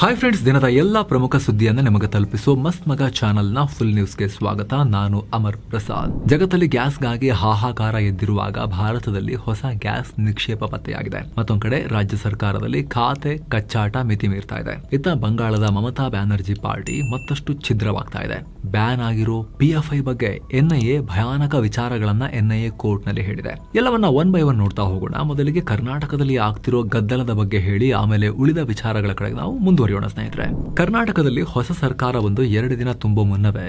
Hi friends, ದಿನದ ಎಲ್ಲಾ ಪ್ರಮುಖ ಸುದ್ದಿಯನ್ನು ನಿಮಗೆ ತಲುಪಿಸುವ ಮಸ್ತ್ ಮಗ ಚಾನೆಲ್ನ ಫುಲ್ ನ್ಯೂಸ್ಗೆ ಸ್ವಾಗತ. ನಾನು ಅಮರ್ ಪ್ರಸಾದ್. ಜಗತ್ತಲ್ಲಿ ಗ್ಯಾಸ್ಗಾಗಿ ಹಾಹಾಕಾರ ಎದ್ದಿರುವಾಗ ಭಾರತದಲ್ಲಿ ಹೊಸ ಗ್ಯಾಸ್ ನಿಕ್ಷೇಪ ಪತ್ತೆಯಾಗಿದೆ. ಮತ್ತೊಂದು ಕಡೆ ರಾಜ್ಯ ಸರ್ಕಾರದಲ್ಲಿ ಖಾತೆ ಕಚ್ಚಾಟ ಮಿತಿ ಮೀರ್ತಾ ಇದೆ. ಇತ್ತ ಬಂಗಾಳದ ಮಮತಾ ಬ್ಯಾನರ್ಜಿ ಪಾರ್ಟಿ ಮತ್ತಷ್ಟು ಛಿದ್ರವಾಗ್ತಾ ಇದೆ. ಬ್ಯಾನ್ ಆಗಿರೋ PFI ಬಗ್ಗೆ NIA ಭಯಾನಕ ವಿಚಾರಗಳನ್ನ NIA ಕೋರ್ಟ್ ನಲ್ಲಿ ಹೇಳಿದೆ. ಎಲ್ಲವನ್ನ ಒನ್ ಬೈ ಒನ್ ನೋಡ್ತಾ ಹೋಗೋಣ. ಮೊದಲಿಗೆ ಕರ್ನಾಟಕದಲ್ಲಿ ಆಗ್ತಿರೋ ಗದ್ದಲದ ಬಗ್ಗೆ ಹೇಳಿ ಆಮೇಲೆ ಉಳಿದ ವಿಚಾರಗಳ ಕಡೆ ನಾವು ಮುಂದುವರಿಯೋಣ ಸ್ನೇಹಿತರೆ. ಕರ್ನಾಟಕದಲ್ಲಿ ಹೊಸ ಸರ್ಕಾರ ಒಂದು 2 ದಿನ ತುಂಬೋ ಮುನ್ನವೇ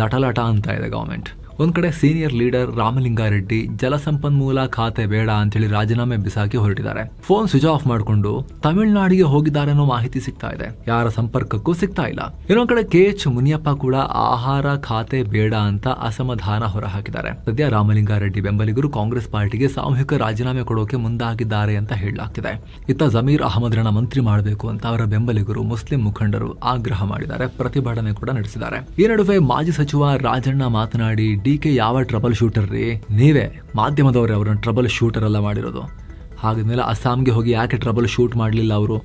ಲಟಲಟ ಅಂತ ಇದೆ ಗವರ್ಮೆಂಟ್. ಒಂದ್ ಕಡೆ ಸೀನಿಯರ್ ಲೀಡರ್ ರಾಮಲಿಂಗಾರೆಡ್ಡಿ ಜಲಸಂಪನ್ಮೂಲ ಖಾತೆ ಬೇಡ ಅಂತೇಳಿ ರಾಜೀನಾಮೆ ಬಿಸಾಕಿ ಹೊರಟಿದ್ದಾರೆ. ಫೋನ್ ಸ್ವಿಚ್ ಆಫ್ ಮಾಡಿಕೊಂಡು ತಮಿಳುನಾಡಿಗೆ ಹೋಗಿದ್ದಾರೆ ಅನ್ನೋ ಮಾಹಿತಿ ಸಿಗ್ತಾ ಇದೆ. ಯಾರ ಸಂಪರ್ಕಕ್ಕೂ ಸಿಗ್ತಾ ಇಲ್ಲ. ಇನ್ನೊಂದ್ ಕಡೆ KH ಮುನಿಯಪ್ಪ ಕೂಡ ಆಹಾರ ಖಾತೆ ಬೇಡ ಅಂತ ಅಸಮಾಧಾನ ಹೊರಹಾಕಿದ್ದಾರೆ. ಸದ್ಯ ರಾಮಲಿಂಗಾರೆಡ್ಡಿ ಬೆಂಬಲಿಗರು ಕಾಂಗ್ರೆಸ್ ಪಾರ್ಟಿಗೆ ಸಾಮೂಹಿಕ ರಾಜೀನಾಮೆ ಕೊಡೋಕೆ ಮುಂದಾಗಿದ್ದಾರೆ ಅಂತ ಹೇಳಲಾಗ್ತಿದೆ. ಇತ್ತ ಜಮೀರ್ ಅಹಮದ್ರನ್ನ ಮಂತ್ರಿ ಮಾಡಬೇಕು ಅಂತ ಅವರ ಬೆಂಬಲಿಗರು ಮುಸ್ಲಿಂ ಮುಖಂಡರು ಆಗ್ರಹ ಮಾಡಿದ್ದಾರೆ. ಪ್ರತಿಭಟನೆ ಕೂಡ ನಡೆಸಿದ್ದಾರೆ. ಈ ನಡುವೆ ಮಾಜಿ ಸಚಿವ ರಾಜಣ್ಣ ಮಾತನಾಡಿ, DK ಯಾವ ಟ್ರಬಲ್ ಶೂಟರ್ ರೀ, ನೀವೇ ಮಾಧ್ಯಮದವರೇ ಅವರನ್ನು ಟ್ರಬಲ್ ಶೂಟರ್ ಎಲ್ಲ ಮಾಡಿರೋದು. ಹಾಗಾದ್ಮೇಲೆ ಅಸ್ಸಾಂಗೆ ಹೋಗಿ ಯಾಕೆ ಟ್ರಬಲ್ ಶೂಟ್ ಮಾಡಲಿಲ್ಲ ಅವರು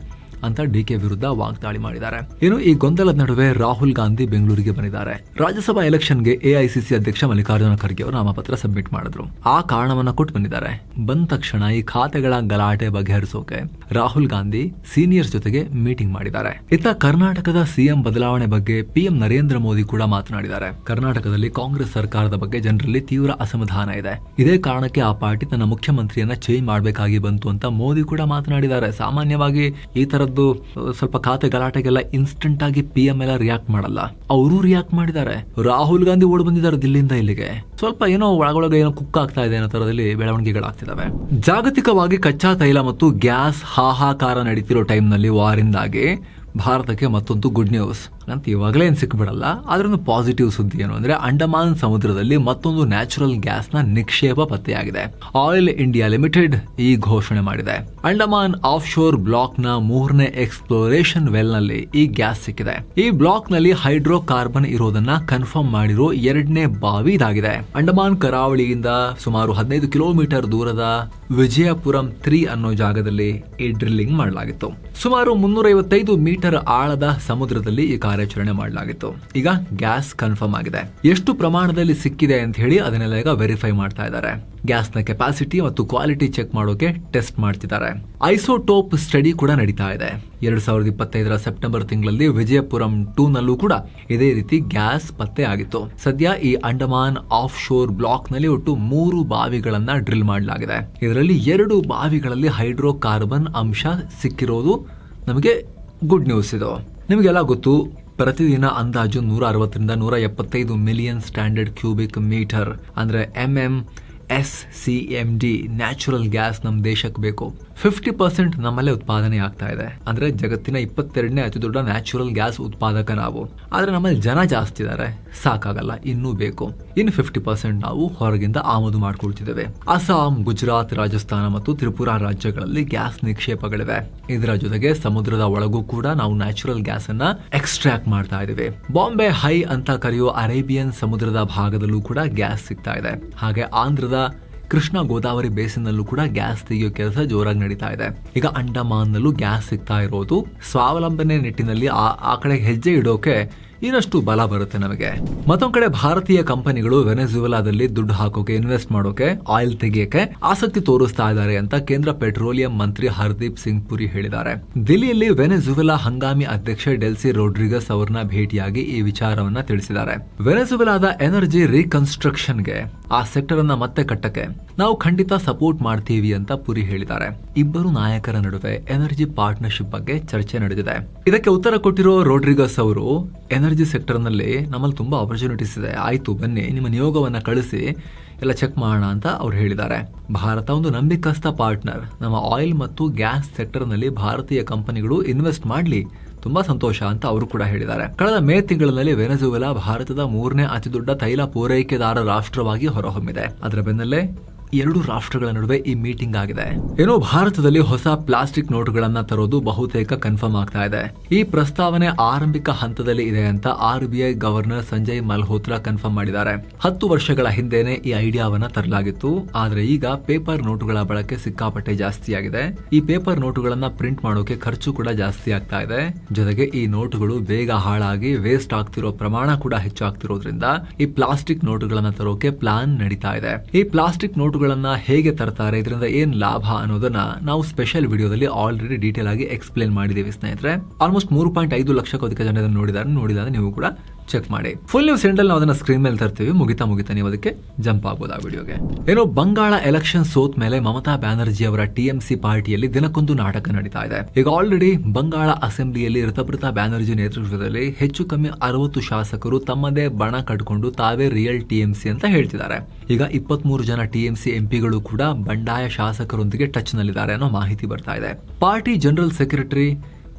ಅಂತ DK ವಿರುದ್ಧ ವಾಗ್ದಾಳಿ ಮಾಡಿದ್ದಾರೆ. ಇನ್ನು ಈ ಗೊಂದಲದ ನಡುವೆ ರಾಹುಲ್ ಗಾಂಧಿ ಬೆಂಗಳೂರಿಗೆ ಬಂದಿದ್ದಾರೆ. ರಾಜ್ಯಸಭಾ ಎಲೆಕ್ಷನ್ಗೆ AICC ಅಧ್ಯಕ್ಷ ಮಲ್ಲಿಕಾರ್ಜುನ ಖರ್ಗೆ ಅವರು ನಾಮಪತ್ರ ಸಬ್ಮಿಟ್ ಮಾಡಿದ್ರು. ಆ ಕಾರಣವನ್ನ ಕೊಟ್ಟು ಬಂದಿದ್ದಾರೆ. ಬಂದ ತಕ್ಷಣ ಈ ಖಾತೆಗಳ ಗಲಾಟೆ ಬಗೆಹರಿಸೋಕೆ ರಾಹುಲ್ ಗಾಂಧಿ ಸೀನಿಯರ್ಸ್ ಜೊತೆಗೆ ಮೀಟಿಂಗ್ ಮಾಡಿದ್ದಾರೆ. ಇತ್ತ ಕರ್ನಾಟಕದ CM ಬದಲಾವಣೆ ಬಗ್ಗೆ PM ನರೇಂದ್ರ ಮೋದಿ ಕೂಡ ಮಾತನಾಡಿದ್ದಾರೆ. ಕರ್ನಾಟಕದಲ್ಲಿ ಕಾಂಗ್ರೆಸ್ ಸರ್ಕಾರದ ಬಗ್ಗೆ ಜನರಲ್ಲಿ ತೀವ್ರ ಅಸಮಾಧಾನ ಇದೆ. ಇದೇ ಕಾರಣಕ್ಕೆ ಆ ಪಾರ್ಟಿ ತನ್ನ ಮುಖ್ಯಮಂತ್ರಿಯನ್ನ ಚೇಂಜ್ ಮಾಡಬೇಕಾಗಿ ಬಂತು ಅಂತ ಮೋದಿ ಕೂಡ ಮಾತನಾಡಿದ್ದಾರೆ. ಸಾಮಾನ್ಯವಾಗಿ ಈ ತರ ಸ್ವಲ್ಪ ಖಾತೆ ಗಲಾಟೆಗೆಲ್ಲ ಇನ್ಸ್ಟೆಂಟ್ ಆಗಿ PM ಎಲ್ಲ ರಿಯಾಕ್ಟ್ ಮಾಡಲ್ಲ. ಅವರು ರಿಯಾಕ್ಟ್ ಮಾಡಿದ್ದಾರೆ. ರಾಹುಲ್ ಗಾಂಧಿ ಓಡ್ ಬಂದಿದ್ದಾರೆ ದಿಲ್ಲಿಂದ ಇಲ್ಲಿಗೆ. ಸ್ವಲ್ಪ ಏನೋ ಒಳಗೊಳಗೆ ಏನೋ ಕುಕ್ ಆಗ್ತಾ ಇದೆ ಅನ್ನೋ ತರದಲ್ಲಿ ಬೆಳವಣಿಗೆಗಳಾಗ್ತಿದಾವೆ. ಜಾಗತಿಕವಾಗಿ ಕಚ್ಚಾ ತೈಲ ಮತ್ತು ಗ್ಯಾಸ್ ಹಾಹಾಕಾರ ನಡೀತಿರೋ ಟೈಮ್ ನಲ್ಲಿ ವಾರಿಂದಾಗಿ ಭಾರತಕ್ಕೆ ಮತ್ತೊಂದು ಗುಡ್ ನ್ಯೂಸ್ ಅಂತ ಇವಾಗಲೇ ಏನು ಸಿಕ್ಬಿಡಲ್ಲ. ಆದ್ರೂ ಪಾಸಿಟಿವ್ ಸುದ್ದಿ ಏನು ಅಂದ್ರೆ ಅಂಡಮಾನ್ ಸಮುದ್ರದಲ್ಲಿ ಮತ್ತೊಂದು ನ್ಯಾಚುರಲ್ ಗ್ಯಾಸ್ ನ ನಿಕ್ಷೇಪ ಪತ್ತೆಯಾಗಿದೆ. ಆಯಿಲ್ ಇಂಡಿಯಾ ಲಿಮಿಟೆಡ್ ಈ ಘೋಷಣೆ ಮಾಡಿದೆ. ಅಂಡಮಾನ್ ಆಫ್ ಶೋರ್ ಬ್ಲಾಕ್ ನ 3ನೇ ಎಕ್ಸ್ಪ್ಲೋರೇಷನ್ ವೆಲ್ ನಲ್ಲಿ ಈ ಗ್ಯಾಸ್ ಸಿಕ್ಕಿದೆ. ಈ ಬ್ಲಾಕ್ ನಲ್ಲಿ ಹೈಡ್ರೋ ಕಾರ್ಬನ್ ಇರೋದನ್ನ ಕನ್ಫರ್ಮ್ ಮಾಡಿರೋ 2ನೇ ಬಾವಿ ಇದಾಗಿದೆ. ಅಂಡಮಾನ್ ಕರಾವಳಿಯಿಂದ ಸುಮಾರು 15 ಕಿಲೋಮೀಟರ್ ದೂರದ ವಿಜಯಪುರಂ 3 ಅನ್ನೋ ಜಾಗದಲ್ಲಿ ಈ ಡ್ರಿಲ್ಲಿಂಗ್ ಮಾಡಲಾಗಿತ್ತು. ಸುಮಾರು 355 ಮೀಟರ್ ಆಳದ ಸಮುದ್ರದಲ್ಲಿ ಈ ಕಾರ್ಯಾಚರಣೆ ಮಾಡಲಾಗಿತ್ತು. ಈಗ ಗ್ಯಾಸ್ ಕನ್ಫರ್ಮ್ ಆಗಿದೆ. ಎಷ್ಟು ಪ್ರಮಾಣದಲ್ಲಿ ಸಿಕ್ಕಿದೆ ಅಂತ ಹೇಳಿ ಅದನ್ನೆಲ್ಲ ಈಗ ವೆರಿಫೈ ಮಾಡ್ತಾ ಇದ್ದಾರೆ. ಗ್ಯಾಸ್ ನ ಕೆಪಾಸಿಟಿ ಮತ್ತು ಕ್ವಾಲಿಟಿ ಚೆಕ್ ಮಾಡೋಕೆ ಟೆಸ್ಟ್ ಮಾಡ್ತಿದ್ದಾರೆ. ಐಸೋಟೋಪ್ ಸ್ಟಡಿ ಕೂಡ ನಡೀತಾ ಇದೆ. 2025 ಸೆಪ್ಟೆಂಬರ್ ತಿಂಗಳಲ್ಲಿ ವಿಜಯಪುರಂ 2 ನಲ್ಲೂ ಕೂಡ ಇದೇ ರೀತಿ ಗ್ಯಾಸ್ ಪತ್ತೆ ಆಗಿತ್ತು. ಸದ್ಯ ಈ ಅಂಡಮಾನ್ ಆಫ್ ಶೋರ್ ಬ್ಲಾಕ್ ನಲ್ಲಿ ಒಟ್ಟು 3 ಬಾವಿಗಳನ್ನ ಡ್ರಿಲ್ ಮಾಡಲಾಗಿದೆ. ಇದರಲ್ಲಿ 2 ಬಾವಿಗಳಲ್ಲಿ ಹೈಡ್ರೋ ಕಾರ್ಬನ್ ಅಂಶ ಸಿಕ್ಕಿರೋದು ನಮಗೆ ಗುಡ್ ನ್ಯೂಸ್. ಇದು ನಿಮಗೆಲ್ಲ ಗೊತ್ತು. ಪ್ರತಿದಿನ ಅಂದಾಜು 160ರಿಂದ 175 ಮಿಲಿಯನ್ ಸ್ಟ್ಯಾಂಡರ್ಡ್ ಕ್ಯೂಬಿಕ್ ಮೀಟರ್ ಅಂದ್ರೆ MMSCMD ನ್ಯಾಚುರಲ್ ಗ್ಯಾಸ್ ನಮ್ಮ ದೇಶಕ್ಕೆ ಬೇಕು. 50% ನಮ್ಮಲ್ಲೇ ಉತ್ಪಾದನೆ ಆಗ್ತಾ ಇದೆ. ಅಂದ್ರೆ ಜಗತ್ತಿನ 22ನೇ ಅತಿ ದೊಡ್ಡ ನ್ಯಾಚುರಲ್ ಗ್ಯಾಸ್ ಉತ್ಪಾದಕ ನಾವು. ಆದ್ರೆ ನಮ್ಮಲ್ಲಿ ಜನ ಜಾಸ್ತಿ ಇದ್ದಾರೆ, ಸಾಕಾಗಲ್ಲ, ಇನ್ನೂ ಬೇಕು. ಇನ್ನು 50% ನಾವು ಹೊರಗಿಂದ ಆಮದು ಮಾಡ್ಕೊಳ್ತಿದ್ದೇವೆ. ಅಸ್ಸಾಂ, ಗುಜರಾತ್, ರಾಜಸ್ಥಾನ ಮತ್ತು ತ್ರಿಪುರಾ ರಾಜ್ಯಗಳಲ್ಲಿ ಗ್ಯಾಸ್ ನಿಕ್ಷೇಪಗಳಿವೆ. ಇದರ ಜೊತೆಗೆ ಸಮುದ್ರದ ಒಳಗೂ ಕೂಡ ನಾವು ನ್ಯಾಚುರಲ್ ಗ್ಯಾಸ್ ಅನ್ನ ಎಕ್ಸ್ಟ್ರಾಕ್ಟ್ ಮಾಡ್ತಾ ಇದ್ದೇವೆ. ಬಾಂಬೆ ಹೈ ಅಂತ ಕರೆಯೋ ಅರೇಬಿಯನ್ ಸಮುದ್ರದ ಭಾಗದಲ್ಲೂ ಕೂಡ ಗ್ಯಾಸ್ ಸಿಗ್ತಾ ಇದೆ. ಹಾಗೆ ಆಂಧ್ರದ ಕೃಷ್ಣ ಗೋದಾವರಿ ಬೇಸಿನಲ್ಲೂ ಕೂಡ ಗ್ಯಾಸ್ ತೆಗೆಯೋ ಕೆಲಸ ಜೋರಾಗಿ ನಡೀತಾ ಇದೆ. ಈಗ ಅಂಡಮಾನ್ ನಲ್ಲೂ ಗ್ಯಾಸ್ ಸಿಗ್ತಾ ಇರೋದು ಸ್ವಾವಲಂಬನೆ ನಿಟ್ಟಿನಲ್ಲಿ ಆ ಕಡೆ ಹೆಜ್ಜೆ ಇಡೋಕೆ ಇನ್ನಷ್ಟು ಬಲ ಬರುತ್ತೆ ನಮಗೆ. ಮತ್ತೊಂದ್ ಕಡೆ ಭಾರತೀಯ ಕಂಪನಿಗಳು ವೆನೆಜುವೆಲಾದಲ್ಲಿ ದುಡ್ಡು ಹಾಕೋಕೆ, ಇನ್ವೆಸ್ಟ್ ಮಾಡೋಕೆ, ಆಯಿಲ್ ತೆಗೆಯಕ್ಕೆ ಆಸಕ್ತಿ ತೋರಿಸ್ತಾ ಇದ್ದಾರೆ ಅಂತ ಕೇಂದ್ರ ಪೆಟ್ರೋಲಿಯಂ ಮಂತ್ರಿ ಹರ್ದೀಪ್ ಸಿಂಗ್ ಪುರಿ ಹೇಳಿದ್ದಾರೆ. ದಿಲ್ಲಿಯಲ್ಲಿ ವೆನೆಜುವೆಲಾ ಹಂಗಾಮಿ ಅಧ್ಯಕ್ಷ ಡೆಲ್ಸಿ ರೋಡ್ರಿಗಸ್ ಅವರನ್ನ ಭೇಟಿಯಾಗಿ ಈ ವಿಚಾರವನ್ನ ತಿಳಿಸಿದ್ದಾರೆ. ವೆನೆಜುವೆಲಾದ ಎನರ್ಜಿ ರೀಕನ್ಸ್ಟ್ರಕ್ಷನ್ಗೆ, ಆ ಸೆಕ್ಟರ್ ಅನ್ನ ಮತ್ತೆ ಕಟ್ಟಕ್ಕೆ ನಾವು ಖಂಡಿತ ಸಪೋರ್ಟ್ ಮಾಡ್ತೀವಿ ಅಂತ ಪುರಿ ಹೇಳಿದ್ದಾರೆ. ಇಬ್ಬರು ನಾಯಕರ ನಡುವೆ ಎನರ್ಜಿ ಪಾರ್ಟ್ನರ್ಶಿಪ್ ಬಗ್ಗೆ ಚರ್ಚೆ ನಡೆದಿದೆ. ಇದಕ್ಕೆ ಉತ್ತರ ಕೊಟ್ಟಿರೋ ರೋಡ್ರಿಗಸ್ ಅವರು ಎನರ್ಜಿ ಸೆಕ್ಟರ್ ನಲ್ಲಿ ನಮ್ಮಲ್ಲಿ ತುಂಬಾ ಆಪರ್ಚುನಿಟೀಸ್ ಇದೆ, ಆಯ್ತು ಬನ್ನಿ ನಿಮ್ಮ ನಿಯೋಗವನ್ನ ಕಳಿಸಿ ಎಲ್ಲ ಚೆಕ್ ಮಾಡೋಣ ಅಂತ ಅವ್ರು ಹೇಳಿದ್ದಾರೆ. ಭಾರತ ಒಂದು ನಂಬಿಕಸ್ಥ ಪಾರ್ಟ್ನರ್. ನಮ್ಮ ಆಯಿಲ್ ಮತ್ತು ಗ್ಯಾಸ್ ಸೆಕ್ಟರ್ ನಲ್ಲಿ ಭಾರತೀಯ ಕಂಪನಿಗಳು ಇನ್ವೆಸ್ಟ್ ಮಾಡ್ಲಿ, ತುಂಬಾ ಸಂತೋಷ ಅಂತ ಅವರು ಕೂಡ ಹೇಳಿದ್ದಾರೆ. ಕಳೆದ ಮೇ ತಿಂಗಳಲ್ಲಿ ವೆನೆಜುವೆಲಾ ಭಾರತದ 3ನೇ ಅತಿ ದೊಡ್ಡ ತೈಲ ಪೂರೈಕೆದಾರ ರಾಷ್ಟ್ರವಾಗಿ ಹೊರಹೊಮ್ಮಿದೆ. ಅದರ ಬೆನ್ನಲ್ಲೇ ಎರಡು ರಾಷ್ಟ್ರಗಳ ನಡುವೆ ಈ ಮೀಟಿಂಗ್ ಆಗಿದೆ. ಏನೋ ಭಾರತದಲ್ಲಿ ಹೊಸ ಪ್ಲಾಸ್ಟಿಕ್ ನೋಟುಗಳನ್ನ ತರೋದು ಬಹುತೇಕ ಕನ್ಫರ್ಮ್ ಆಗ್ತಾ ಇದೆ. ಈ ಪ್ರಸ್ತಾವನೆ ಆರಂಭಿಕ ಹಂತದಲ್ಲಿ ಇದೆ ಅಂತ RBI governor Sanjay Malhotra confirm ಮಾಡಿದ್ದಾರೆ. 10 ವರ್ಷಗಳ ಹಿಂದೆನೆ ಈ ಐಡಿಯಾವನ್ನ ತರಲಾಗಿತ್ತು. ಆದ್ರೆ ಈಗ ಪೇಪರ್ ನೋಟುಗಳ ಬಳಕೆ ಸಿಕ್ಕಾಪಟ್ಟೆ ಜಾಸ್ತಿ ಆಗಿದೆ. ಈ ಪೇಪರ್ ನೋಟುಗಳನ್ನ ಪ್ರಿಂಟ್ ಮಾಡೋಕೆ ಖರ್ಚು ಕೂಡ ಜಾಸ್ತಿ ಆಗ್ತಾ ಇದೆ. ಜೊತೆಗೆ ಈ ನೋಟುಗಳು ಬೇಗ ಹಾಳಾಗಿ ವೇಸ್ಟ್ ಆಗ್ತಿರೋ ಪ್ರಮಾಣ ಕೂಡ ಹೆಚ್ಚಾಗ್ತಿರೋದ್ರಿಂದ ಈ ಪ್ಲಾಸ್ಟಿಕ್ ನೋಟುಗಳನ್ನ ತರೋಕೆ ಪ್ಲಾನ್ ನಡೀತಾ ಇದೆ. ಈ ಪ್ಲಾಸ್ಟಿಕ್ ನೋಟುಗಳನ್ನ ಹೇಗೆ ತರ್ತಾರೆ, ಇದರಿಂದ ಏನ್ ಲಾಭ ಅನ್ನೋದನ್ನ ನಾವು ಸ್ಪೆಷಲ್ ವಿಡಿಯೋದಲ್ಲಿ ಆಲ್ರೆಡಿ ಡೀಟೇಲ್ ಆಗಿ ಎಕ್ಸ್ಪ್ಲೇನ್ ಮಾಡಿದ್ದೀವಿ ಸ್ನೇಹಿತರೆ. ಆಲ್ಮೋಸ್ಟ್ 3.5 ಲಕ್ಷಕ್ಕೂ ಅಧಿಕ ಜನ ನೋಡಿದಾಗ ನೀವು ಕೂಡ ಚೆಕ್ ಮಾಡಿ. ಫುಲ್ ನ್ಯೂಸ್ ಎಂಡಲ್ಲಿ ನಾವು ಅದನ್ನ ಸ್ಕ್ರೀನ್ ಮೇಲೆ ತರ್ತೀವಿ. ಮುಗಿತಾ ನೀವು ಅದಕ್ಕೆ ಜಂಪ್ ಆಗ್ಬೋದು ಆ ವಿಡಿಯೋಗೆ. ಏನೋ ಬಂಗಾಳ ಎಲೆಕ್ಷನ್ ಸೋತ್ ಮೇಲೆ ಮಮತಾ ಬ್ಯಾನರ್ಜಿ ಅವರ TMC ಪಾರ್ಟಿಯಲ್ಲಿ ದಿನಕ್ಕೊಂದು ನಾಟಕ ನಡೀತಾ ಇದೆ. ಈಗ ಆಲ್ರೆಡಿ ಬಂಗಾಳ ಅಸೆಂಬ್ಲಿಯಲ್ಲಿ ಋತುಪರ್ಣಾ ಬ್ಯಾನರ್ಜಿ ನೇತೃತ್ವದಲ್ಲಿ ಹೆಚ್ಚು ಕಮ್ಮಿ 60 ಶಾಸಕರು ತಮ್ಮದೇ ಬಣ ಕಟ್ಕೊಂಡು ತಾವೇ ರಿಯಲ್ TMC ಅಂತ ಹೇಳ್ತಿದ್ದಾರೆ. ಈಗ 23 ಜನ TMC ಎಂಪಿಗಳು ಕೂಡ ಬಂಡಾಯ ಶಾಸಕರೊಂದಿಗೆ ಟಚ್ ನಲ್ಲಿದ್ದಾರೆ ಅನ್ನೋ ಮಾಹಿತಿ ಬರ್ತಾ ಇದೆ. ಪಾರ್ಟಿ ಜನರಲ್ ಸೆಕ್ರೆಟರಿ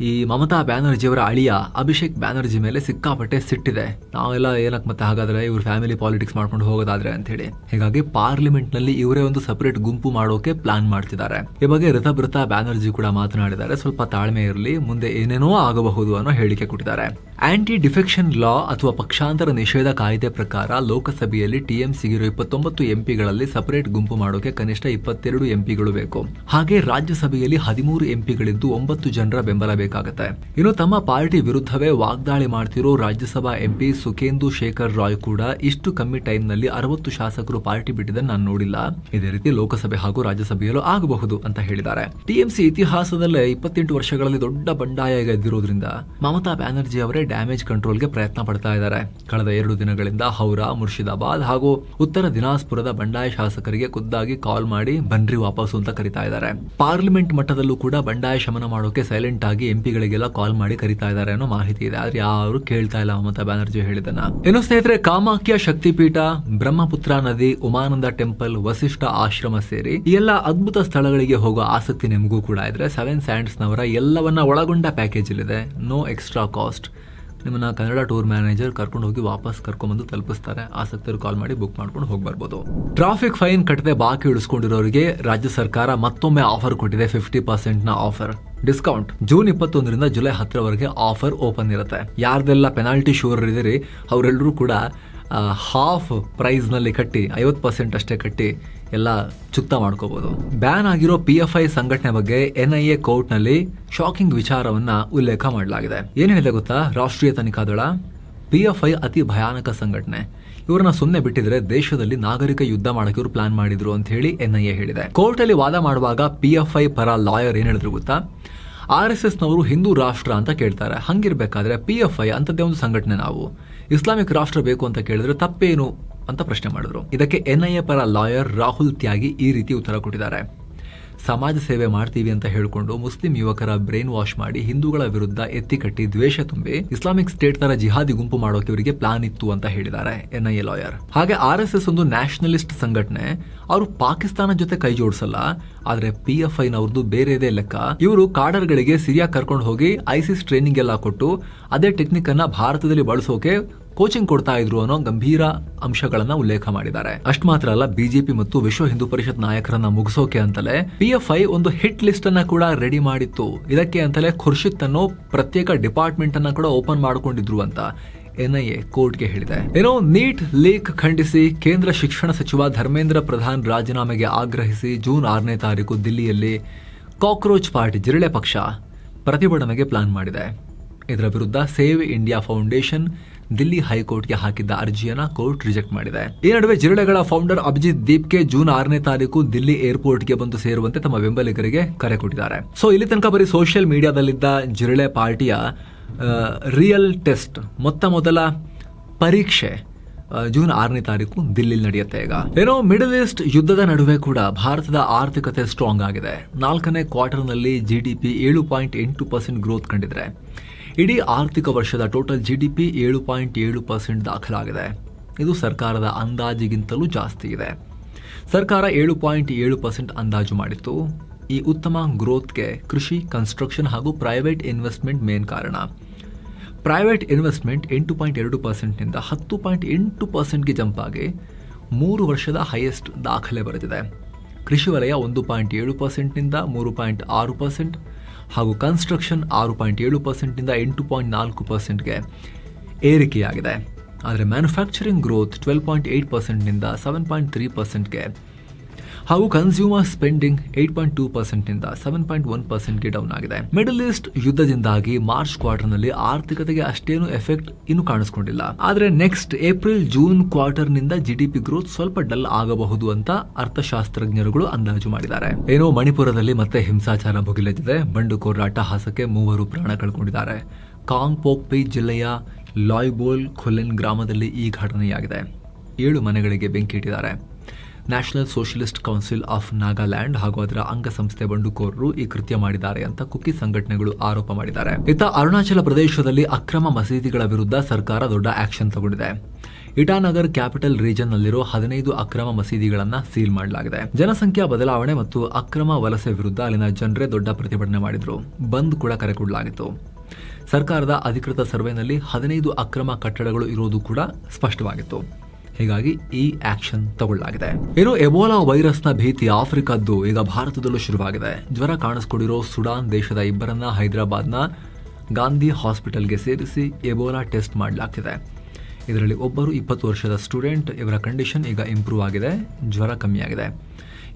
ಈ ಮಮತಾ ಬ್ಯಾನರ್ಜಿ ಅವರ ಅಳಿಯ ಅಭಿಷೇಕ್ ಬ್ಯಾನರ್ಜಿ ಮೇಲೆ ಸಿಕ್ಕಾಪಟ್ಟೆ ಸಿಟ್ಟಿದೆ. ನಾವೆಲ್ಲ ಏನಕ್ಕೆ ಮತ್ತೆ ಹಾಗಾದ್ರೆ ಇವ್ರ ಫ್ಯಾಮಿಲಿ ಪಾಲಿಟಿಕ್ಸ್ ಮಾಡ್ಕೊಂಡು ಹೋಗೋದಾದ್ರೆ ಅಂತ ಹೇಳಿ, ಹೀಗಾಗಿ ಪಾರ್ಲಿಮೆಂಟ್ ನಲ್ಲಿ ಇವರೇ ಒಂದು ಸಪರೇಟ್ ಗುಂಪು ಮಾಡೋಕೆ ಪ್ಲಾನ್ ಮಾಡ್ತಿದ್ದಾರೆ. ಈ ಬಗ್ಗೆ ಋತುಪರ್ಣಾ ಬ್ಯಾನರ್ಜಿ ಕೂಡ ಮಾತನಾಡಿದ್ದಾರೆ. ಸ್ವಲ್ಪ ತಾಳ್ಮೆ ಇರಲಿ, ಮುಂದೆ ಏನೇನೋ ಆಗಬಹುದು ಅನ್ನೋ ಹೇಳಿಕೆ ಕೊಟ್ಟಿದ್ದಾರೆ. ಆಂಟಿ ಡಿಫೆಕ್ಷನ್ ಲಾ ಅಥವಾ ಪಕ್ಷಾಂತರ ನಿಷೇಧ ಕಾಯ್ದೆ ಪ್ರಕಾರ ಲೋಕಸಭೆಯಲ್ಲಿ TMCಗಿರೋ 29 ಎಂಪಿಗಳಲ್ಲಿ ಸಪರೇಟ್ ಗುಂಪು ಮಾಡೋಕೆ ಕನಿಷ್ಠ 22 ಎಂಪಿಗಳು ಬೇಕು. ಹಾಗೆ ರಾಜ್ಯಸಭೆಯಲ್ಲಿ 13 ಎಂಪಿಗಳಿದ್ದು 9 ಜನರ ಬೆಂಬಲ ಬೇಕಾಗುತ್ತೆ. ಇನ್ನು ತಮ್ಮ ಪಾರ್ಟಿ ವಿರುದ್ಧವೇ ವಾಗ್ದಾಳಿ ಮಾಡ್ತಿರೋ ರಾಜ್ಯಸಭಾ MP ಸುಖೇಂದು ಶೇಖರ್ ರಾಯ್ ಕೂಡ ಇಷ್ಟು ಕಮ್ಮಿ ಟೈಮ್ ನಲ್ಲಿ 60 ಶಾಸಕರು ಪಾರ್ಟಿ ಬಿಟ್ಟಿದ್ದನ್ನು ನಾನು ನೋಡಿಲ್ಲ. ಇದೇ ರೀತಿ ಲೋಕಸಭೆ ಹಾಗೂ ರಾಜ್ಯಸಭೆಯಲ್ಲೂ ಆಗಬಹುದು ಅಂತ ಹೇಳಿದ್ದಾರೆ. TMC ಇತಿಹಾಸದಲ್ಲೇ 28 ವರ್ಷಗಳಲ್ಲಿ ದೊಡ್ಡ ಬಂಡಾಯ ಗೆದ್ದಿರೋದ್ರಿಂದ ಮಮತಾ ಬ್ಯಾನರ್ಜಿ ಅವರೇ ಡ್ಯಾಮೇಜ್ ಕಂಟ್ರೋಲ್ಗೆ ಪ್ರಯತ್ನ ಪಡ್ತಾ ಇದ್ದಾರೆ. ಕಳೆದ 2 ದಿನಗಳಿಂದ ಹೌರಾ, ಮುರ್ಷಿದಾಬಾದ್ ಹಾಗೂ ಉತ್ತರ ದಿನಾಜ್ಪುರದ ಬಂಡಾಯ ಶಾಸಕರಿಗೆ ಖುದ್ದಾಗಿ ಕಾಲ್ ಮಾಡಿ ಬನ್ರಿ ವಾಪಸ್ಸು ಅಂತ ಕರೀತಾ ಇದ್ದಾರೆ. ಪಾರ್ಲಿಮೆಂಟ್ ಮಟ್ಟದಲ್ಲೂ ಕೂಡ ಬಂಡಾಯ ಶಮನ ಮಾಡೋಕೆ ಸೈಲೆಂಟ್ ಆಗಿ ಎಂಪಿಗಳಿಗೆಲ್ಲ ಕಾಲ್ ಮಾಡಿ ಕರೀತಾ ಇದ್ದಾರೆ ಅನ್ನೋ ಮಾಹಿತಿ ಇದೆ. ಆದ್ರೆ ಯಾರು ಕೇಳ್ತಾ ಇಲ್ಲ ಮಮತಾ ಬ್ಯಾನರ್ಜಿ ಹೇಳಿದನ್ನ. ಇನ್ನು ಸ್ನೇಹಿತರೆ, ಕಾಮಾಖ್ಯ ಶಕ್ತಿಪೀಠ, ಬ್ರಹ್ಮಪುತ್ರ ನದಿ, ಉಮಾನಂದ ಟೆಂಪಲ್, ವಸಿಷ್ಠ ಆಶ್ರಮ ಸೇರಿ ಈ ಎಲ್ಲ ಅದ್ಭುತ ಸ್ಥಳಗಳಿಗೆ ಹೋಗೋ ಆಸಕ್ತಿ ನಿಮಗೂ ಕೂಡ ಇದ್ರೆ ಸೆವೆನ್ ಸ್ಯಾಂಡ್ಸ್ ನವರ ಎಲ್ಲವನ್ನ ಒಳಗೊಂಡ ಪ್ಯಾಕೇಜ್ ಇಲ್ಲಿದೆ. No extra cost. ನಿಮ್ಮನ್ನ ಕನ್ನಡ ಟೂರ್ ಮ್ಯಾನೇಜರ್ ಕರ್ಕೊಂಡು ಹೋಗಿ ವಾಪಸ್ ಕರ್ಕೊಂಡ್ಬಂದು ತಲುಪಿಸ್ತಾರೆ. ಆಸಕ್ತರು ಕಾಲ್ ಮಾಡಿ ಬುಕ್ ಮಾಡ್ಕೊಂಡು ಹೋಗಿ ಬರ್ಬೋದು. ಟ್ರಾಫಿಕ್ ಫೈನ್ ಕಟ್ಟದೆ ಬಾಕಿ ಉಳಿಸ್ಕೊಂಡಿರೋರಿಗೆ ರಾಜ್ಯ ಸರ್ಕಾರ ಮತ್ತೊಮ್ಮೆ ಆಫರ್ ಕೊಟ್ಟಿದೆ. 50% ಆಫರ್ ಡಿಸ್ಕೌಂಟ್. ಜೂನ್ 21ರಿಂದ ಜುಲೈ 10ರವರೆಗೆ ಆಫರ್ ಓಪನ್ ಇರುತ್ತೆ. ಯಾರ್ದೆಲ್ಲ ಪೆನಾಲ್ಟಿ ಶೂರ್ ಇದ್ದೀರಿ ಅವರೆಲ್ಲರೂ ಕೂಡ ಹಾಫ್ ಪ್ರೈಸ್ ನಲ್ಲಿ ಕಟ್ಟಿ 50% ಅಷ್ಟೇ ಕಟ್ಟಿ ಎಲ್ಲ ಚುಕ್ತಾ ಮಾಡ್ಕೋಬಹುದು. ಬ್ಯಾನ್ ಆಗಿರೋ PFI ಸಂಘಟನೆ ಬಗ್ಗೆ NIA ಕೋರ್ಟ್ ನಲ್ಲಿ ಶಾಕಿಂಗ್ ವಿಚಾರವನ್ನ ಉಲ್ಲೇಖ ಮಾಡಲಾಗಿದೆ. ಏನ್ ಹೇಳಿದೆ ಗೊತ್ತಾ? ರಾಷ್ಟ್ರೀಯ ತನಿಖಾ ದಳ PFI ಅತಿ ಭಯಾನಕ ಸಂಘಟನೆ, ಇವರನ್ನ ಸುಮ್ಮನೆ ಬಿಟ್ಟಿದ್ರೆ ದೇಶದಲ್ಲಿ ನಾಗರಿಕ ಯುದ್ಧ ಮಾಡಕ್ಕೆ ಇವರು ಪ್ಲಾನ್ ಮಾಡಿದ್ರು ಅಂತ ಹೇಳಿ NIA ಹೇಳಿದೆ. ಕೋರ್ಟ್ ಅಲ್ಲಿ ವಾದ ಮಾಡುವಾಗ PFI ಪರ ಲಾಯರ್ ಏನ್ ಹೇಳಿದ್ರು ಗೊತ್ತಾ? RSS ನವರು ಹಿಂದೂ ರಾಷ್ಟ್ರ ಅಂತ ಕೇಳ್ತಾರೆ. ಹಂಗಿರ್ಬೇಕಾದ್ರೆ PFI ಅಂತದೇ ಒಂದು ಸಂಘಟನೆ, ನಾವು ಇಸ್ಲಾಮಿಕ್ ರಾಷ್ಟ್ರ ಬೇಕು ಅಂತ ಕೇಳಿದ್ರೆ ತಪ್ಪೇನು ಅಂತ ಪ್ರಶ್ನೆ ಮಾಡಿದ್ರು. ಇದಕ್ಕೆ NIA ಪರ ಲಾಯರ್ ರಾಹುಲ್ ತ್ಯಾಗಿ ಈ ರೀತಿ ಉತ್ತರ ಕೊಟ್ಟಿದ್ದಾರೆ. ಸಮಾಜ ಸೇವೆ ಮಾಡ್ತೀವಿ ಅಂತ ಹೇಳ್ಕೊಂಡು ಮುಸ್ಲಿಂ ಯುವಕರ ಬ್ರೈನ್ ವಾಶ್ ಮಾಡಿ ಹಿಂದೂಗಳ ವಿರುದ್ಧ ಎತ್ತಿಕಟ್ಟಿ ದ್ವೇಷ ತುಂಬಿ ಇಸ್ಲಾಮಿಕ್ ಸ್ಟೇಟ್ ತರ ಜಿಹಾದಿ ಗುಂಪು ಮಾಡೋಕೆ ಇವರಿಗೆ ಪ್ಲಾನ್ ಇತ್ತು ಅಂತ ಹೇಳಿದ್ದಾರೆ NIA ಲಾಯರ್. ಹಾಗೆ RSS ಒಂದು ನ್ಯಾಷನಲಿಸ್ಟ್ ಸಂಘಟನೆ, ಅವರು ಪಾಕಿಸ್ತಾನ ಜೊತೆ ಕೈ ಜೋಡಿಸಲ್ಲ. ಆದ್ರೆ PFI ನವ್ರದ್ದು ಬೇರೆದೇ ಲೆಕ್ಕ. ಇವರು ಕಾಡರ್ಗಳಿಗೆ ಸಿರಿಯಾ ಕರ್ಕೊಂಡು ಹೋಗಿ ISIS ಟ್ರೈನಿಂಗ್ ಎಲ್ಲ ಕೊಟ್ಟು ಅದೇ ಟೆಕ್ನಿಕ್ ಅನ್ನ ಭಾರತದಲ್ಲಿ ಬಳಸೋಕೆ ಕೋಚಿಂಗ್ ಕೊಡ್ತಾ ಇದ್ರು ಅನ್ನೋ ಗಂಭೀರ ಅಂಶಗಳನ್ನ ಉಲ್ಲೇಖ ಮಾಡಿದ್ದಾರೆ. ಅಷ್ಟು ಮಾತ್ರ ಅಲ್ಲ, BJP ಮತ್ತು ವಿಶ್ವ ಹಿಂದೂ ಪರಿಷತ್ ನಾಯಕರನ್ನ ಮುಗಿಸೋಕೆ ಅಂತಲೇ PFI ಒಂದು ಹಿಟ್ ಲಿಸ್ಟ್ ಅನ್ನ ಕೂಡ ರೆಡಿ ಮಾಡಿತ್ತು. ಇದಕ್ಕೆ ಅಂತಲೇ ಖುರ್ಷಿದ್ ಅನ್ನೋ ಪ್ರತ್ಯೇಕ ಡಿಪಾರ್ಟ್ಮೆಂಟ್ ಅನ್ನ ಕೂಡ ಓಪನ್ ಮಾಡಿಕೊಂಡಿದ್ರು ಅಂತ NIA ಕೋರ್ಟ್ಗೆ ಹೇಳಿದೆ. ಏನೋ ನೀಟ್ ಲೀಕ್ ಖಂಡಿಸಿ ಕೇಂದ್ರ ಶಿಕ್ಷಣ ಸಚಿವ ಧರ್ಮೇಂದ್ರ ಪ್ರಧಾನ್ ರಾಜೀನಾಮೆಗೆ ಆಗ್ರಹಿಸಿ ಜೂನ್ 6ನೇ ತಾರೀಕು ದಿಲ್ಲಿಯಲ್ಲಿ ಕಾಕ್ರೋಚ್ ಪಾರ್ಟಿ, ಜಿರಳೆ ಪಕ್ಷ ಪ್ರತಿಭಟನೆಗೆ ಪ್ಲಾನ್ ಮಾಡಿದೆ. ಇದರ ವಿರುದ್ಧ ಸೇವ್ ಇಂಡಿಯಾ ಫೌಂಡೇಶನ್ ದಿಲ್ಲಿ ಹೈಕೋರ್ಟ್ಗೆ ಹಾಕಿದ್ದ ಅರ್ಜಿಯನ್ನ ಕೋರ್ಟ್ ರಿಜೆಕ್ಟ್ ಮಾಡಿದೆ. ಈ ನಡುವೆ ಜಿರಳೆಗಳ ಫೌಂಡರ್ ಅಭಿಜಿತ್ ದೀಪ್ಗೆ ಜೂನ್ 6ನೇ ತಾರೀಕು ದಿಲ್ಲಿ ಏರ್ಪೋರ್ಟ್ಗೆ ಬಂದು ಸೇರುವಂತೆ ತಮ್ಮ ಬೆಂಬಲಿಗರಿಗೆ ಕರೆ ಕೊಟ್ಟಿದ್ದಾರೆ. ಸೊ ಇಲ್ಲಿ ತನಕ ಬರೀ ಸೋಷಿಯಲ್ ಮೀಡಿಯಾದಲ್ಲಿದ್ದ ಜಿರಳೆ ಪಾರ್ಟಿಯ ರಿಯಲ್ ಟೆಸ್ಟ್, ಮೊದಲ ಪರೀಕ್ಷೆ ಜೂನ್ 6ನೇ ತಾರೀಕು ದಿಲ್ಲಿ ನಡೆಯುತ್ತೆ. ಈಗ ಏನೋ ಮಿಡಲ್ ಈಸ್ಟ್ ಯುದ್ಧದ ನಡುವೆ ಕೂಡ ಭಾರತದ ಆರ್ಥಿಕತೆ ಸ್ಟ್ರಾಂಗ್ ಆಗಿದೆ. 4ನೇ ಕ್ವಾರ್ಟರ್ನಲ್ಲಿ GDP 7.8% ಗ್ರೋತ್ ಕಂಡಿದ್ರೆ ಇಡೀ ಆರ್ಥಿಕ ವರ್ಷದ ಟೋಟಲ್ GDP 7.7% ದಾಖಲಾಗಿದೆ. ಇದು ಸರ್ಕಾರದ ಅಂದಾಜಿಗಿಂತಲೂ ಜಾಸ್ತಿ ಇದೆ. ಸರ್ಕಾರ 7.7% ಅಂದಾಜು ಮಾಡಿತ್ತು. ಈ ಉತ್ತಮ ಗ್ರೋತ್ಗೆ ಕೃಷಿ, ಕನ್ಸ್ಟ್ರಕ್ಷನ್ ಹಾಗೂ ಪ್ರೈವೇಟ್ ಇನ್ವೆಸ್ಟ್ಮೆಂಟ್ ಮೇನ್ ಕಾರಣ. ಪ್ರೈವೇಟ್ ಇನ್ವೆಸ್ಟ್ಮೆಂಟ್ 8.2%ನಿಂದ 10.8%ಗೆ ಜಂಪ್ ಆಗಿ 3 ವರ್ಷದ ಹೈಯೆಸ್ಟ್ ದಾಖಲೆ ಬರೆದಿದೆ. ಕೃಷಿ ವಲಯ 1.7%ನಿಂದ 3.6% ಹಾಗೂ ಕನ್ಸ್ಟ್ರಕ್ಷನ್ 6.7%ನಿಂದ 8.4%ಗೆ ಏರಿಕೆಯಾಗಿದೆ. ಆದರೆ ಮ್ಯಾನುಫ್ಯಾಕ್ಚರಿಂಗ್ ಗ್ರೋತ್ 12.8%ನಿಂದ 7.3%ಗೆ ಹಾಗೂ ಕನ್ಸ್ಯೂಮರ್ ಸ್ಪೆಂಡಿಂಗ್ 8.2%ನಿಂದ 7.1%ಗೆ ಡೌನ್ ಆಗಿದೆ. ಮಿಡಲ್ ಈಸ್ಟ್ ಯುದ್ಧದಿಂದಾಗಿ ಮಾರ್ಚ್ ಕ್ವಾರ್ಟರ್ನಲ್ಲಿ ಆರ್ಥಿಕತೆಗೆ ಅಷ್ಟೇನು ಎಫೆಕ್ಟ್ ಇನ್ನು ಕಾಣಿಸ್ಕೊಂಡಿಲ್ಲ. ಆದರೆ ನೆಕ್ಸ್ಟ್ ಏಪ್ರಿಲ್ ಜೂನ್ ಕ್ವಾರ್ಟರ್ನಿಂದ ಜಿಡಿಪಿ ಗ್ರೋತ್ ಸ್ವಲ್ಪ ಡಲ್ ಆಗಬಹುದು ಅಂತ ಅರ್ಥಶಾಸ್ತ್ರಜ್ಞರುಗಳು ಅಂದಾಜು ಮಾಡಿದ್ದಾರೆ. ಏನೋ ಮಣಿಪುರದಲ್ಲಿ ಮತ್ತೆ ಹಿಂಸಾಚಾರ ಭುಗಿಲೆದ್ದಿದೆ. ಬಂಡುಕೋರರ ಅಟ್ಟಹಾಸಕ್ಕೆ 3 ಪ್ರಾಣ ಕಳ್ಕೊಂಡಿದ್ದಾರೆ. ಕಾಂಗ್ಪೋಕ್ಪಿ ಜಿಲ್ಲೆಯ ಲಾಯ್ಬೋಲ್ ಖುಲೆನ್ ಗ್ರಾಮದಲ್ಲಿ ಈ ಘಟನೆಯಾಗಿದೆ. 7 ಮನೆಗಳಿಗೆ ಬೆಂಕಿ ಇಟ್ಟಿದ್ದಾರೆ. National socialist council of Nagaland ಹಾಗೂ ಅದರ ಅಂಗಸಂಸ್ಥೆ ಬಂಡುಕೋರರು ಈ ಕೃತ್ಯ ಮಾಡಿದ್ದಾರೆ ಅಂತ ಕುಕಿ ಸಂಘಟನೆಗಳು ಆರೋಪ ಮಾಡಿದ್ದಾರೆ. ಇತ್ತ ಅರುಣಾಚಲ ಪ್ರದೇಶದಲ್ಲಿ ಅಕ್ರಮ ಮಸೀದಿಗಳ ವಿರುದ್ಧ ಸರ್ಕಾರ ದೊಡ್ಡ ಆಕ್ಷನ್ ತಗೊಂಡಿದೆ. ಇಟಾನಗರ್ ಕ್ಯಾಪಿಟಲ್ ರೀಜನ್ ನಲ್ಲಿರೋ 15 ಅಕ್ರಮ ಮಸೀದಿಗಳನ್ನ ಸೀಲ್ ಮಾಡಲಾಗಿದೆ. ಜನಸಂಖ್ಯಾ ಬದಲಾವಣೆ ಮತ್ತು ಅಕ್ರಮ ವಲಸೆ ವಿರುದ್ಧ ಅಲ್ಲಿನ ಜನರೇ ದೊಡ್ಡ ಪ್ರತಿಭಟನೆ ಮಾಡಿದ್ರು. ಬಂದ್ ಕೂಡ ಕರೆ ಕೊಡಲಾಗಿತ್ತು. ಸರ್ಕಾರದ ಅಧಿಕೃತ ಸರ್ವೆನಲ್ಲಿ 15 ಅಕ್ರಮ ಕಟ್ಟಡಗಳು ಇರೋದು ಕೂಡ ಸ್ಪಷ್ಟವಾಗಿತ್ತು. ಹೀಗಾಗಿ ಈ ಆಕ್ಷನ್ ತಗೊಳ್ಳಲಾಗಿದೆ. ಏನು ಎಬೋಲಾ ವೈರಸ್ನ ಭೀತಿ ಆಫ್ರಿಕಾದ್ದು ಈಗ ಭಾರತದಲ್ಲೂ ಶುರುವಾಗಿದೆ. ಜ್ವರ ಕಾಣಿಸ್ಕೊಂಡಿರೋ ಸುಡಾನ್ ದೇಶದ 2 ಹೈದರಾಬಾದ್ನ ಗಾಂಧಿ ಹಾಸ್ಪಿಟಲ್ಗೆ ಸೇರಿಸಿ ಎಬೋಲಾ ಟೆಸ್ಟ್ ಮಾಡಲಾಗ್ತಿದೆ. ಇದರಲ್ಲಿ ಒಬ್ಬರು 20 ವರ್ಷದ ಸ್ಟೂಡೆಂಟ್. ಇವರ ಕಂಡೀಷನ್ ಈಗ ಇಂಪ್ರೂವ್ ಆಗಿದೆ, ಜ್ವರ ಕಮ್ಮಿಯಾಗಿದೆ.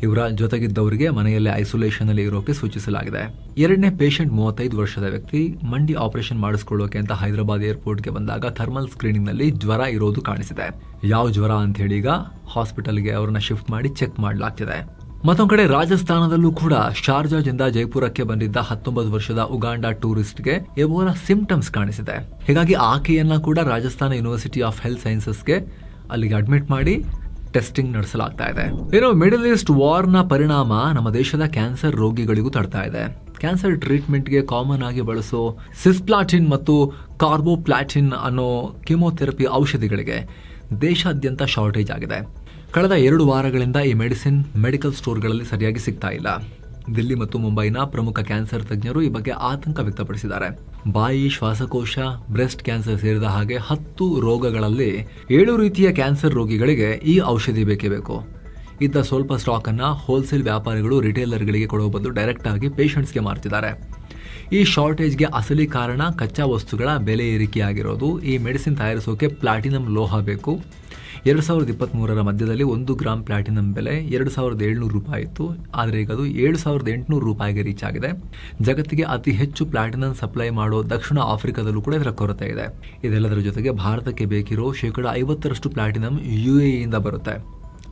ಇವರ ಜೊತೆಗಿದ್ದವರಿಗೆ ಮನೆಯಲ್ಲೇ ಐಸೋಲೇಷನ್ ಅಲ್ಲಿ ಇರೋಕೆ ಸೂಚಿಸಲಾಗಿದೆ. 2ನೇ ಪೇಷಂಟ್ 35 ವರ್ಷದ ವ್ಯಕ್ತಿ ಮಂಡಿ ಆಪರೇಷನ್ ಮಾಡಿಸ್ಕೊಳ್ಳೋಕೆ ಅಂತ ಹೈದರಾಬಾದ್ ಏರ್ಪೋರ್ಟ್ಗೆ ಬಂದಾಗ ಥರ್ಮಲ್ ಸ್ಕ್ರೀನಿಂಗ್ ನಲ್ಲಿ ಜ್ವರ ಇರೋದು ಕಾಣಿಸಿದೆ. ಯಾವ ಜ್ವರ ಅಂತ ಹೇಳಿ ಈಗ ಹಾಸ್ಪಿಟಲ್ಗೆ ಅವರನ್ನ ಶಿಫ್ಟ್ ಮಾಡಿ ಚೆಕ್ ಮಾಡಲಾಗ್ತಿದೆ. ಮತ್ತೊಂದು ಕಡೆ ರಾಜಸ್ಥಾನದಲ್ಲೂ ಕೂಡ ಶಾರ್ಜಾದಿಂದ ಜೈಪುರಕ್ಕೆ ಬಂದಿದ್ದ 19 ವರ್ಷದ ಉಗಾಂಡ ಟೂರಿಸ್ಟ್ಗೆ ಎಬೋಲಾ ಸಿಂಪ್ಟಮ್ಸ್ ಕಾಣಿಸಿದೆ. ಹೀಗಾಗಿ ಆಕೆಯನ್ನ ಕೂಡ ರಾಜಸ್ಥಾನ ಯೂನಿವರ್ಸಿಟಿ ಆಫ್ ಹೆಲ್ತ್ ಸೈನ್ಸಸ್ಗೆ ಅಲ್ಲಿಗೆ ಅಡ್ಮಿಟ್ ಮಾಡಿ ಟೆಸ್ಟಿಂಗ್ ನಡೆಸಲಾಗ್ತಾ ಇದೆ. ಏನೋ ಮಿಡಲ್ ಈಸ್ಟ್ ವಾರ್ನ ಪರಿಣಾಮ ನಮ್ಮ ದೇಶದ ಕ್ಯಾನ್ಸರ್ ರೋಗಿಗಳಿಗೂ ತಡ್ತಾ ಇದೆ. ಕ್ಯಾನ್ಸರ್ ಟ್ರೀಟ್ಮೆಂಟ್ಗೆ ಕಾಮನ್ ಆಗಿ ಬಳಸೋ ಸಿಸ್ಪ್ಲಾಟಿನ್ ಮತ್ತು ಕಾರ್ಬೋಪ್ಲಾಟಿನ್ ಅನ್ನೋ ಕಿಮೋಥೆರಪಿ ಔಷಧಿಗಳಿಗೆ ದೇಶಾದ್ಯಂತ ಶಾರ್ಟೇಜ್ ಆಗಿದೆ. ಕಳೆದ 2 ವಾರಗಳಿಂದ ಈ ಮೆಡಿಸಿನ್ ಮೆಡಿಕಲ್ ಸ್ಟೋರ್ಗಳಲ್ಲಿ ಸರಿಯಾಗಿ ಸಿಗ್ತಾ ಇಲ್ಲ. ದಿಲ್ಲಿ ಮತ್ತು ಮುಂಬೈನ ಪ್ರಮುಖ ಕ್ಯಾನ್ಸರ್ ತಜ್ಞರು ಈ ಬಗ್ಗೆ ಆತಂಕ ವ್ಯಕ್ತಪಡಿಸಿದ್ದಾರೆ. ಬಾಯಿ, ಶ್ವಾಸಕೋಶ, ಬ್ರೆಸ್ಟ್ ಕ್ಯಾನ್ಸರ್ ಸೇರಿದ ಹಾಗೆ 10 ರೋಗಗಳಲ್ಲಿ 7 ರೀತಿಯ ಕ್ಯಾನ್ಸರ್ ರೋಗಿಗಳಿಗೆ ಈ ಔಷಧಿ ಬೇಕೇ ಬೇಕು. ಇದ್ದ ಸ್ವಲ್ಪ ಸ್ಟಾಕ್ ಅನ್ನ ಹೋಲ್ಸೇಲ್ ವ್ಯಾಪಾರಿಗಳು ರಿಟೇಲರ್ಗಳಿಗೆ ಕೊಡುವ ಬದಲು ಡೈರೆಕ್ಟ್ ಆಗಿ ಪೇಷಂಟ್ಸ್ಗೆ ಮಾರ್ತಿದ್ದಾರೆ. ಈ ಶಾರ್ಟೇಜ್ಗೆ ಅಸಲಿ ಕಾರಣ ಕಚ್ಚಾ ವಸ್ತುಗಳ ಬೆಲೆ ಏರಿಕೆಯಾಗಿರೋದು. ಈ ಮೆಡಿಸಿನ್ ತಯಾರಿಸೋಕೆ ಪ್ಲಾಟಿನಂ ಲೋಹ ಬೇಕು. 2023ರ ಮಧ್ಯದಲ್ಲಿ 1 ಗ್ರಾಮ್ ಪ್ಲಾಟಿನಂ ಬೆಲೆ 2700 ರೂಪಾಯಿ ಇತ್ತು. ಆದರೆ ಈಗ ಅದು 7800 ರೂಪಾಯಿಗೆ ರೀಚ್ ಆಗಿದೆ. ಜಗತ್ತಿಗೆ ಅತಿ ಹೆಚ್ಚು ಪ್ಲಾಟಿನಂ ಸಪ್ಲೈ ಮಾಡೋ ದಕ್ಷಿಣ ಆಫ್ರಿಕಾದಲ್ಲೂ ಕೂಡ ಇದರ ಕೊರತೆ ಇದೆ. ಇದೆಲ್ಲದರ ಜೊತೆಗೆ ಭಾರತಕ್ಕೆ ಬೇಕಿರೋ 50% ಪ್ಲಾಟಿನಂ UAEಯಿಂದ ಬರುತ್ತೆ.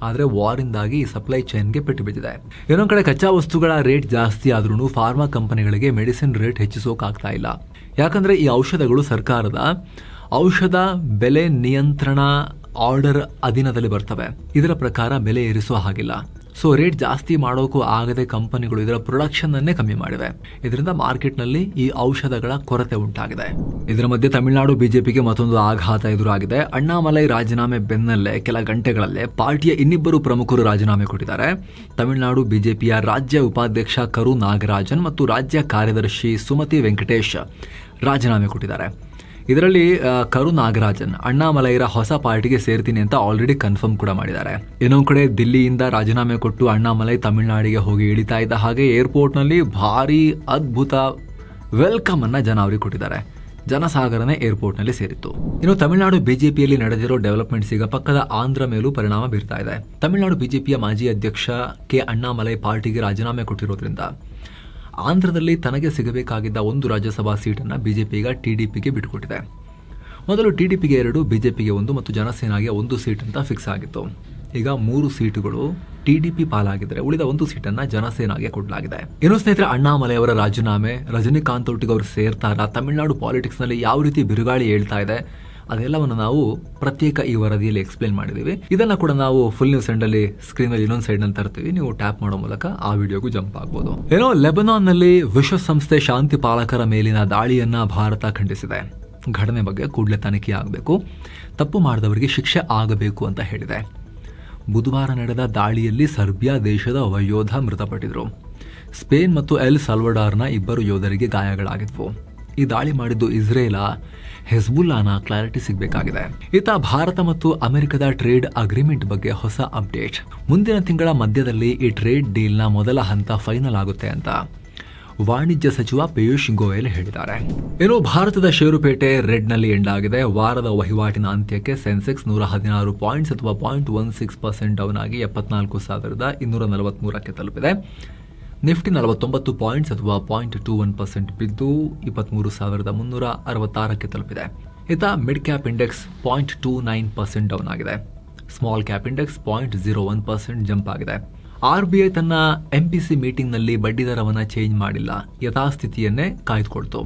ಆದರೆ ವಾರಿಂದಾಗಿ ಈ ಸಪ್ಲೈ ಚೈನ್ಗೆ ಪೆಟ್ಟು ಬಿದ್ದಿದೆ. ಇನ್ನೊಂದು ಕಡೆ ಕಚ್ಚಾ ವಸ್ತುಗಳ ರೇಟ್ ಜಾಸ್ತಿ ಆದ್ರೂ ಫಾರ್ಮಾ ಕಂಪನಿಗಳಿಗೆ ಮೆಡಿಸಿನ್ ರೇಟ್ ಹೆಚ್ಚಿಸೋಕಾಗ್ತಾ ಇಲ್ಲ. ಯಾಕಂದ್ರೆ ಈ ಔಷಧಗಳು ಸರ್ಕಾರದ ಔಷಧ ಬೆಲೆ ನಿಯಂತ್ರಣ ಆರ್ಡರ್ ಅಧೀನದಲ್ಲಿ ಬರ್ತವೆ. ಇದರ ಪ್ರಕಾರ ಬೆಲೆ ಏರಿಸೋ ಹಾಗಿಲ್ಲ. ಸೊ ರೇಟ್ ಜಾಸ್ತಿ ಮಾಡೋಕ್ಕೂ ಆಗದೆ ಕಂಪನಿಗಳು ಇದರ ಪ್ರೊಡಕ್ಷನ್ ಅನ್ನೇ ಕಮ್ಮಿ ಮಾಡಿವೆ. ಇದರಿಂದ ಮಾರ್ಕೆಟ್ನಲ್ಲಿ ಈ ಔಷಧಗಳ ಕೊರತೆ ಉಂಟಾಗಿದೆ. ಇದರ ಮಧ್ಯೆ ತಮಿಳುನಾಡು ಬಿಜೆಪಿಗೆ ಮತ್ತೊಂದು ಆಘಾತ ಎದುರಾಗಿದೆ. ಅಣ್ಣಾಮಲೈ ರಾಜೀನಾಮೆ ಬೆನ್ನಲ್ಲೇ ಕೆಲ ಗಂಟೆಗಳಲ್ಲೇ ಪಾರ್ಟಿಯ ಇನ್ನಿಬ್ಬರು ಪ್ರಮುಖರು ರಾಜೀನಾಮೆ ಕೊಟ್ಟಿದ್ದಾರೆ. ತಮಿಳುನಾಡು ಬಿಜೆಪಿಯ ರಾಜ್ಯ ಉಪಾಧ್ಯಕ್ಷ ಕರು ನಾಗರಾಜನ್ ಮತ್ತು ರಾಜ್ಯ ಕಾರ್ಯದರ್ಶಿ ಸುಮತಿ ವೆಂಕಟೇಶ್ ರಾಜೀನಾಮೆ ಕೊಟ್ಟಿದ್ದಾರೆ. ಇದರಲ್ಲಿ ಕರು ನಾಗರಾಜನ್ ಅಣ್ಣಾಮಲೈರ ಹೊಸ ಪಾರ್ಟಿಗೆ ಸೇರ್ತೀನಿ ಅಂತ ಆಲ್ರೆಡಿ ಕನ್ಫರ್ಮ್ ಕೂಡ ಮಾಡಿದ್ದಾರೆ. ಇನ್ನೊಂದು ಕಡೆ ದಿಲ್ಲಿಯಿಂದ ರಾಜೀನಾಮೆ ಕೊಟ್ಟು ಅಣ್ಣಾಮಲೈ ತಮಿಳುನಾಡಿಗೆ ಹೋಗಿ ಇಳಿತಾ ಇದ್ದ ಹಾಗೆ ಏರ್ಪೋರ್ಟ್ ನಲ್ಲಿ ಭಾರಿ ಅದ್ಭುತ ವೆಲ್ಕಮ್ ಅನ್ನ ಜನ ಅವರಿಗೆ ಕೊಟ್ಟಿದ್ದಾರೆ. ಜನಸಾಗರನೇ ಏರ್ಪೋರ್ಟ್ ನಲ್ಲಿ ಸೇರಿತ್ತು. ಇನ್ನು ತಮಿಳುನಾಡು ಬಿಜೆಪಿಯಲ್ಲಿ ನಡೆದಿರೋ ಡೆವಲಪ್ಮೆಂಟ್ಸ್ ಈಗ ಪಕ್ಕದ ಆಂಧ್ರ ಮೇಲೂ ಪರಿಣಾಮ ಬೀರ್ತಾ ಇದೆ. ತಮಿಳುನಾಡು ಬಿಜೆಪಿಯ ಮಾಜಿ ಅಧ್ಯಕ್ಷ ಕೆ ಅಣ್ಣಾಮಲೈ ಪಾರ್ಟಿಗೆ ರಾಜೀನಾಮೆ ಕೊಟ್ಟಿರೋದ್ರಿಂದ ಆಂಧ್ರದಲ್ಲಿ ತನಗೆ ಸಿಗಬೇಕಾಗಿದ್ದ 1 ರಾಜ್ಯಸಭಾ ಸೀಟನ್ನು ಬಿಜೆಪಿ ಈಗ ಟಿಡಿಪಿಗೆ ಬಿಟ್ಟುಕೊಟ್ಟಿದೆ. ಮೊದಲು ಟಿಡಿಪಿಗೆ 2, ಬಿಜೆಪಿಗೆ 1 ಮತ್ತು ಜನಸೇನಾಗೆ 1 ಸೀಟ್ ಅಂತ ಫಿಕ್ಸ್ ಆಗಿತ್ತು. ಈಗ 3 ಸೀಟುಗಳು ಟಿಡಿಪಿ ಪಾಲಾಗಿದ್ರೆ ಉಳಿದ 1 ಸೀಟನ್ನ ಜನಸೇನಾಗೆ ಕೊಡಲಾಗಿದೆ. ಇನ್ನು ಸ್ನೇಹಿತರೆ, ಅಣ್ಣಾಮಲೈ ಅವರ ರಾಜೀನಾಮೆ, ರಜನಿಕಾಂತ್ ಒಟ್ಟಿಗೆ ಅವರು ಸೇರ್ತಾರ, ತಮಿಳುನಾಡು ಪಾಲಿಟಿಕ್ಸ್ ನಲ್ಲಿ ಯಾವ ರೀತಿ ಬಿರುಗಾಳಿ ಹೇಳ್ತಾ ಇದೆ ಅದೆಲ್ಲವನ್ನು ನಾವು ಪ್ರತ್ಯೇಕ ಈ ವರದಿಯಲ್ಲಿ ಎಕ್ಸ್ಪ್ಲೇನ್ ಮಾಡಿದೀವಿ. ಇದನ್ನ ಕೂಡ ನಾವು ಫುಲ್ ನ್ಯೂಸ್ ಎಂಡ್ ಅಲ್ಲಿ ಸ್ಕ್ರೀನ್ ಅಲ್ಲಿ ಇನ್ನೊಂದು ಸೈಡ್ ನಲ್ಲಿ ತರ್ತೀವಿ. ನೀವು ಟ್ಯಾಪ್ ಮಾಡೋ ಮೂಲಕ ಆ ವಿಡಿಯೋಗೂ ಜಂಪ್ ಆಗಬಹುದು. ಏನೋ ಲೆಬನಾನ್ ನಲ್ಲಿ ವಿಶ್ವಸಂಸ್ಥೆ ಶಾಂತಿ ಪಾಲಕರ ಮೇಲಿನ ದಾಳಿಯನ್ನ ಭಾರತ ಖಂಡಿಸಿದೆ. ಘಟನೆ ಬಗ್ಗೆ ಕೂಡಲೇ ತನಿಖೆ ಆಗಬೇಕು, ತಪ್ಪು ಮಾಡಿದವರಿಗೆ ಶಿಕ್ಷೆ ಆಗಬೇಕು ಅಂತ ಹೇಳಿದೆ. ಬುಧವಾರ ನಡೆದ ದಾಳಿಯಲ್ಲಿ ಸರ್ಬಿಯಾ ದೇಶದ ಒಬ್ಬ ಯೋಧ ಮೃತಪಟ್ಟಿದ್ರು. ಸ್ಪೇನ್ ಮತ್ತು ಎಲ್ ಸಲ್ವಡಾರ್ನ 2 ಯೋಧರಿಗೆ ಗಾಯಗಳಾಗಿದ್ವು. ಈ ದಾಳಿ ಮಾಡಿದ್ದು ಇಸ್ರೇಲ ಹೆಜ್ಬುಲ್ಲಾನ ಕ್ಲಾರಿಟಿ ಸಿಗಬೇಕಾಗಿದೆ. ಇತ್ತ ಭಾರತ ಮತ್ತು ಅಮೆರಿಕದ ಟ್ರೇಡ್ ಅಗ್ರಿಮೆಂಟ್ ಬಗ್ಗೆ ಹೊಸ ಅಪ್ಡೇಟ್. ಮುಂದಿನ ತಿಂಗಳ ಮಧ್ಯದಲ್ಲಿ ಈ ಟ್ರೇಡ್ ಡೀಲ್ನ ಮೊದಲ ಹಂತ ಫೈನಲ್ ಆಗುತ್ತೆ ಅಂತ ವಾಣಿಜ್ಯ ಸಚಿವ ಪಿಯೂಷ್ ಗೋಯಲ್ ಹೇಳಿದ್ದಾರೆ. ಇನ್ನು ಭಾರತದ ಷೇರುಪೇಟೆ ರೆಡ್ನಲ್ಲಿ ಎಂಡ್ ಆಗಿದೆ. ವಾರದ ವಹಿವಾಟಿನ ಅಂತ್ಯಕ್ಕೆ ಸೆನ್ಸೆಕ್ಸ್ 116 ಪಾಯಿಂಟ್ಸ್ ಅಥವಾ 0.16% ಡೌನ್ ಆಗಿ 74,243ಕ್ಕೆ ತಲುಪಿದೆ. ನಿಫ್ಟಿ 49 ಪಾಯಿಂಟ್ಸ್ ಅಥವಾ 0.21% ಬಿದ್ದು 23,366ಕ್ಕೆ ತಲುಪಿದೆ. ಇತ್ತ ಮಿಡ್ ಕ್ಯಾಪ್ ಇಂಡೆಕ್ಸ್ 0.29% ಡೌನ್ ಆಗಿದೆ. ಸ್ಮಾಲ್ ಕ್ಯಾಪ್ ಇಂಡೆಕ್ಸ್ 0.01% ಜಂಪ್ ಆಗಿದೆ. RBI ತನ್ನ MPC ಮೀಟಿಂಗ್ನಲ್ಲಿ ಬಡ್ಡಿ ದರವನ್ನು ಚೇಂಜ್ ಮಾಡಿಲ್ಲ, ಯಥಾಸ್ಥಿತಿಯನ್ನೇ ಕಾಯ್ದುಕೊಳ್ತು.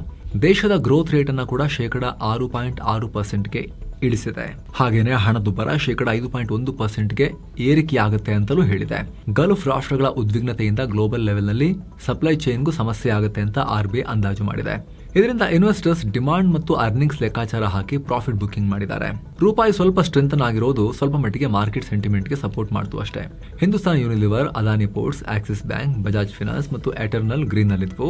ದೇಶದ ಗ್ರೋತ್ ರೇಟ್ ಅನ್ನು ಕೂಡ 6.6%ಗೆ ಇಳಿಸಿದೆ. ಹಾಗೇನೆ ಹಣದುಬ್ಬರ 5.1%ಗೆ ಏರಿಕೆಯಾಗುತ್ತೆ ಅಂತಲೂ ಹೇಳಿದೆ. ಗಲ್ಫ್ ರಾಷ್ಟ್ರಗಳ ಉದ್ವಿಗ್ನತೆಯಿಂದ ಗ್ಲೋಬಲ್ ಲೆವೆಲ್ನಲ್ಲಿ ಸಪ್ಲೈ ಚೈನ್ಗೂ ಸಮಸ್ಯೆ ಆಗುತ್ತೆ ಅಂತ RBI ಅಂದಾಜು ಮಾಡಿದೆ. ಇದರಿಂದ ಇನ್ವೆಸ್ಟರ್ಸ್ ಡಿಮಾಂಡ್ ಮತ್ತು ಅರ್ನಿಂಗ್ಸ್ ಲೆಕ್ಕಾಚಾರ ಹಾಕಿ ಪ್ರಾಫಿಟ್ ಬುಕಿಂಗ್ ಮಾಡಿದ್ದಾರೆ. ರೂಪಾಯಿ ಸ್ವಲ್ಪ ಸ್ಟ್ರೆಂಥನ್ ಆಗಿರೋದು ಸ್ವಲ್ಪ ಮಟ್ಟಿಗೆ ಮಾರ್ಕೆಟ್ ಸೆಂಟಿಮೆಂಟ್ಗೆ ಸಪೋರ್ಟ್ ಮಾಡ್ತು ಅಷ್ಟೇ. Hindustan Unilever, Adani ports, Axis bank, Bajaj finance ಮತ್ತು ಎಟರ್ನಲ್ ಗ್ರೀನ್ ನಲ್ಲಿದ್ವು.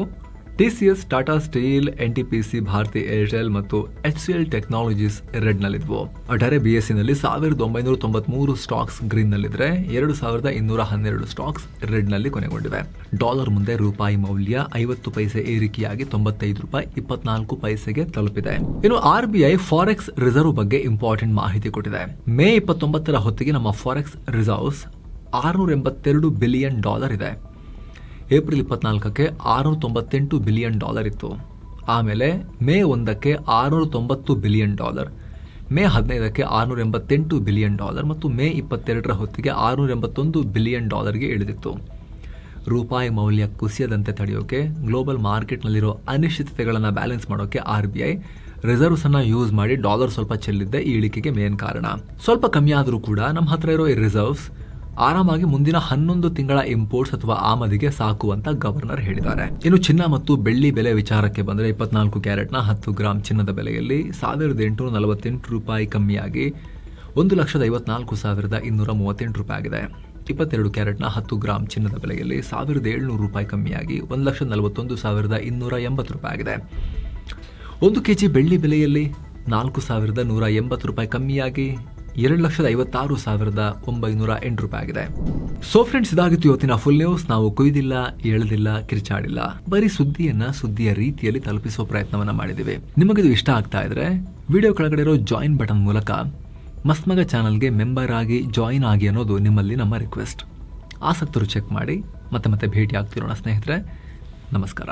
TCS, Tata steel, NTPC, Bharti Airtel ಮತ್ತು HCL ಟೆಕ್ನಾಲಜೀಸ್ ರೆಡ್ ನಲ್ಲಿದ್ವು. ಒಟ್ಟಾರೆ BSE ನಲ್ಲಿ 1993 ಸ್ಟಾಕ್ಸ್ ಗ್ರೀನ್ ನಲ್ಲಿದ್ರೆ 2212 ಸ್ಟಾಕ್ಸ್ ರೆಡ್ ನಲ್ಲಿ ಕೊನೆಗೊಂಡಿವೆ. ಡಾಲರ್ ಮುಂದೆ ರೂಪಾಯಿ ಮೌಲ್ಯ 50 ಪೈಸೆ ಏರಿಕೆಯಾಗಿ $95.24 ತಲುಪಿದೆ. ಇನ್ನು RBI ಫಾರೆಕ್ಸ್ ರಿಸರ್ವ್ ಬಗ್ಗೆ ಇಂಪಾರ್ಟೆಂಟ್ ಮಾಹಿತಿ ಕೊಟ್ಟಿದೆ. ಮೇ 29 ಹೊತ್ತಿಗೆ ನಮ್ಮ ಫಾರೆಕ್ಸ್ ರಿಸರ್ವ್ಸ್ $682 ಬಿಲಿಯನ್ ಇದೆ. ಏಪ್ರಿಲ್ 24ಕ್ಕೆ $698 ಬಿಲಿಯನ್ ಇತ್ತು. ಆಮೇಲೆ ಮೇ 1ಕ್ಕೆ $690 ಬಿಲಿಯನ್, ಮೇ 15ಕ್ಕೆ $688 ಬಿಲಿಯನ್ ಮತ್ತು ಮೇ 22ರ ಹೊತ್ತಿಗೆ $681 ಬಿಲಿಯನ್ ಗೆ ಇಳಿದಿತ್ತು. ರೂಪಾಯಿ ಮೌಲ್ಯ ಕುಸಿಯದಂತೆ ತಡೆಯೋಕೆ, ಗ್ಲೋಬಲ್ ಮಾರ್ಕೆಟ್ನಲ್ಲಿರೋ ಅನಿಶ್ಚಿತತೆಗಳನ್ನು ಬ್ಯಾಲೆನ್ಸ್ ಮಾಡೋಕೆ RBI ರಿಸರ್ವ್ಸ್ ಅನ್ನ ಯೂಸ್ ಮಾಡಿ ಡಾಲರ್ ಸ್ವಲ್ಪ ಚೆಲ್ಲಿದ್ದೆ ಈ ಇಳಿಕೆಗೆ ಮೇನ್ ಕಾರಣ. ಸ್ವಲ್ಪ ಕಮ್ಮಿ ಆದರೂ ಕೂಡ ನಮ್ಮ ಹತ್ರ ಇರೋ ಈ ರಿಸರ್ವ್ಸ್ ಆರಾಮಾಗಿ ಮುಂದಿನ 11 ತಿಂಗಳ ಇಂಪೋರ್ಟ್ಸ್ ಅಥವಾ ಆಮದಿಗೆ ಸಾಕು ಅಂತ ಗವರ್ನರ್ ಹೇಳಿದ್ದಾರೆ. ಇನ್ನು ಚಿನ್ನ ಮತ್ತು ಬೆಳ್ಳಿ ಬೆಲೆ ವಿಚಾರಕ್ಕೆ ಬಂದರೆ 24 ಕ್ಯಾರೆಟ್ನ 10 ಗ್ರಾಂ ಚಿನ್ನದ ಬೆಲೆಯಲ್ಲಿ $1,848 ಕಮ್ಮಿಯಾಗಿ $1,54,238 ಆಗಿದೆ. 22 ಕ್ಯಾರೆಟ್ನ 10 ಗ್ರಾಂ ಚಿನ್ನದ ಬೆಲೆಯಲ್ಲಿ $1,700 ಕಮ್ಮಿಯಾಗಿ $1,41,280 ಆಗಿದೆ. 1 ಕೆಜಿ ಬೆಳ್ಳಿ ಬೆಲೆಯಲ್ಲಿ $4,180 ಕಮ್ಮಿಯಾಗಿ $2,56,908 ಆಗಿದೆ. ಸೊ ಫ್ರೆಂಡ್ಸ್, ಇದಾಗಿತ್ತು ಇವತ್ತಿನ ಫುಲ್ ನ್ಯೂಸ್. ನಾವು ಕುಯ್ದಿಲ್ಲ, ಎಳೆದಿಲ್ಲ, ಕಿರ್ಚಾಡಿಲ್ಲ, ಬರೀ ಸುದ್ದಿಯ ರೀತಿಯಲ್ಲಿ ತಲುಪಿಸುವ ಪ್ರಯತ್ನವನ್ನ ಮಾಡಿದ್ದೀವಿ. ನಿಮಗಿದು ಇಷ್ಟ ಆಗ್ತಾ ಇದ್ರೆ ವಿಡಿಯೋ ಕೆಳಗಡೆ ಇರೋ ಜಾಯಿನ್ ಬಟನ್ ಮೂಲಕ ಮಸ್ತ್ಮಗ ಚಾನಲ್ಗೆ ಮೆಂಬರ್ ಆಗಿ ಜಾಯಿನ್ ಆಗಿ ಅನ್ನೋದು ನಿಮ್ಮಲ್ಲಿ ನಮ್ಮ ರಿಕ್ವೆಸ್ಟ್. ಆಸಕ್ತರು ಚೆಕ್ ಮಾಡಿ. ಮತ್ತೆ ಭೇಟಿ ಆಗ್ತಿರೋಣ ಸ್ನೇಹಿತರೆ. ನಮಸ್ಕಾರ.